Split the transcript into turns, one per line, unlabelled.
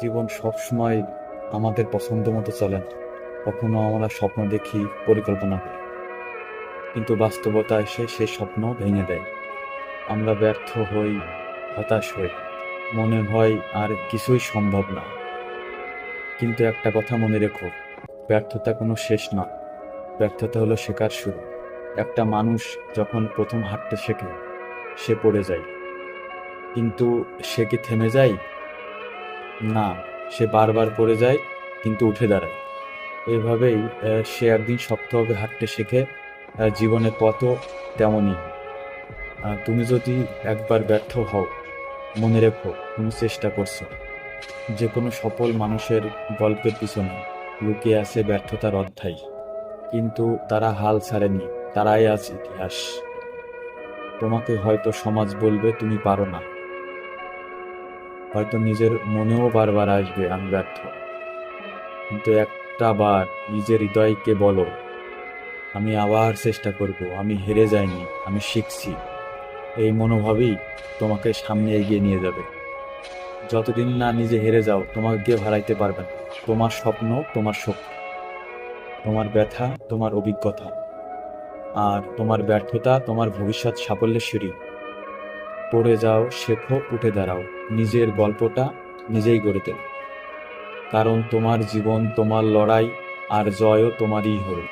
জীবন সবসময় আমাদের পছন্দ মতো চলে না। কখনো আমরা স্বপ্ন দেখি, পরিকল্পনা করি, কিন্তু বাস্তবতা এসে সেই স্বপ্ন ভেঙে দেয়। আমরা ব্যর্থ হই, হতাশ হই, মনে হয় আর কিছুই সম্ভব না। কিন্তু একটা কথা মনে রেখো, ব্যর্থতা কোনো শেষ নয়। ব্যর্থতা হলো শেখার শুরু। একটা মানুষ যখন প্রথম হাঁটতে শেখে, সে পড়ে যায়, কিন্তু সে কি থেমে যায়? না, সে বারবার পড়ে যায়, কিন্তু উঠে দাঁড়ায়। এভাবেই সে একদিন শক্তভাবে হাঁটতে শেখে। জীবনের পথও তেমনই। তুমি যদি একবার ব্যর্থ হও, মনে রেখো তুমি চেষ্টা করছো। যে কোনো সফল মানুষের গল্পের পিছনে লুকিয়ে আছে ব্যর্থতার অধ্যায়, কিন্তু তারা হাল ছাড়েনি। তারাই আজ ইতিহাস। তোমাকে হয়তো সমাজ বলবে তুমি পারো না, হয়তো নিজের মনেও বারবার আসবে আমি ব্যর্থ, কিন্তু একটা বার নিজের হৃদয়কে বলো, আমি আবার চেষ্টা করব, আমি হেরে যাইনি, আমি শিখছি। এই মনোভাবই তোমাকে সামনে এগিয়ে নিয়ে যাবে। যতদিন না নিজে হেরে যাও, তোমাকে কেউ হারাইতে পারবে না। তোমার স্বপ্ন, তোমার শক্তি, তোমার ব্যথা, তোমার অভিজ্ঞতা, আর তোমার ব্যর্থতা তোমার ভবিষ্যৎ সাফল্যের সিঁড়ি। পড়ে যাও, শেখো, উঠে দাঁড়াও, নিজের গল্পটা নিজেই গড়ে তোলো। কারণ তোমার জীবন, তোমার লড়াই, আর জয়ও তোমারই হবে।